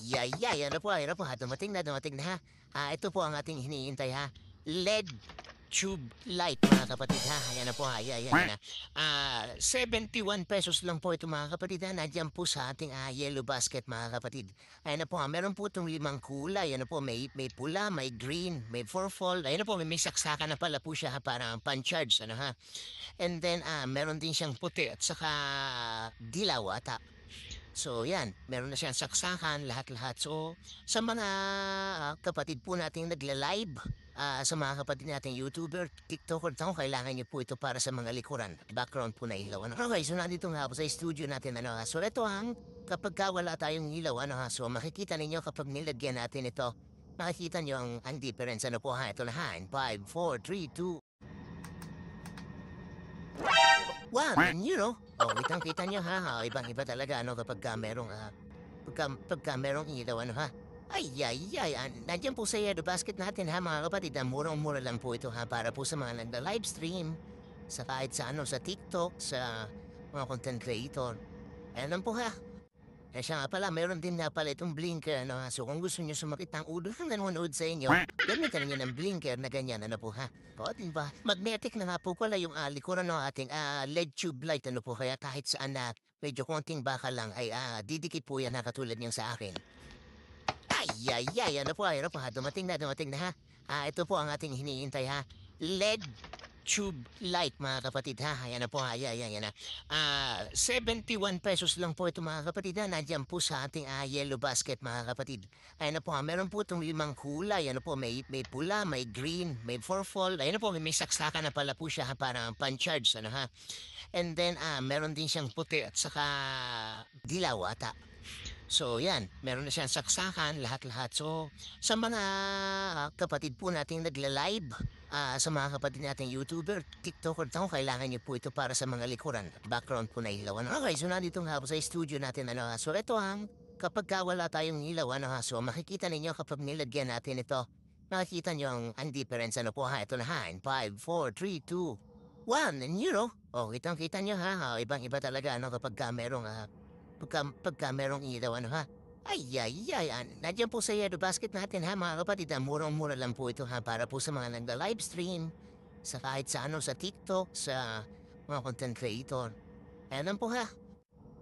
Ano po ha, dumating na ha. Ito po ang ating hinihintay ha. LED tube light mga kapatid ha. Ayan na po ha, ayan na. 71 pesos lang po ito mga kapatid ha. Nandiyan po sa ating yellow basket mga kapatid. Ayan na po ha, meron po itong 5 kulay. Ayan na po, may pula, may green, may fourfold. Ayan na po, may saksakan na pala po siya ha, para pan-charge. Ano ha. And then, meron din siyang puti at saka dilaw ata. So yan, meron na siyang saksakan, lahat-lahat. So sa mga kapatid po nating nagla-live, sa mga kapatid nating YouTuber, TikToker, kailangan niyo po ito para sa mga likuran. Background po na ilaw. Ano? Okay, so nandito nga po sa studio natin. Ano, so ito ang kapag wala tayong ilaw, ano ha, so makikita ninyo kapag nilagyan natin ito, makikita niyo ang difference. Ano po ha, ito na ha, in 5, 4, 3, 2, wow, kitang-kita niyo ha, ibang-iba talaga ano kapagka merong, pagka merong ilaw ano ha. Nandiyan po sa yellow basket natin ha mga kapatid, murang-mura lang po ito ha para po sa mga nagla-livestream, sa kahit sa ano, sa TikTok, sa mga content creator. Ayan lang po ha. Siya nga pala, meron din nga pala itong blinker ano ha. So kung gusto niyo sumakit ang ulo ng nanonood sa inyo, gamitan niyo ng blinker na ganyan ano po ha. O diba? Magnetic na nga po pala yung likuran ng ating LED tube light ano po. Kaya kahit saan na medyo konting baka lang ay didikit po yan na katulad niyang sa akin. Ano po ha, dumating na ha. Ito po ang ating hinihintay ha. LED tube light mga kapatid ha. Ayan na po ha, ayan na. 71 pesos lang po ito mga kapatid ha. Nandiyan po sa ating yellow basket mga kapatid. Ayan na po ha, meron po itong 5 kulay. Ano po, may pula, may green, may fourfold. Ayan na po, may saksakan na pala po siya ha, para pan-charge. Ano ha. And then, meron din siyang puti at saka dilaw ata. So yan, meron na siyang saksakan, lahat-lahat. So sa mga kapatid po nating nagla-live, sa mga kapatid nating YouTuber, TikToker, kailangan niyo po ito para sa mga likuran. Background po na ilaw. Ano? Okay, so nandito nga po sa studio natin. Ano, so ito ang kapag wala tayong ilaw, ano ha, so makikita ninyo kapag nilagyan natin ito, makikita niyo ang difference. Ano po ha, ito na ha, in 5, 4, 3, 2, 1, and kitang-kita niyo ha, ibang-iba talaga ano kapag merong pagka merong ilaw ano ha. Nandiyan po sa yellow basket natin ha mga kapatid. Murang-mura lang po ito ha para po sa mga nagla-livestream, sa kahit sa ano, sa TikTok, sa mga content creator. Ayan lang po ha.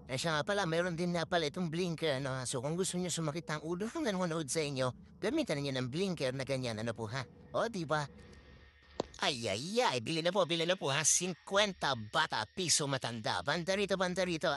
Siya nga pala, meron din nga pala itong blinker ano ha. So kung gusto niyo sumakit ang ulo ng nanonood sa inyo, gamitan niyo ng blinker na ganyan ano po ha. O diba? Bili na po ha, 50 bata, piso matanda. Banda rito, banda rito.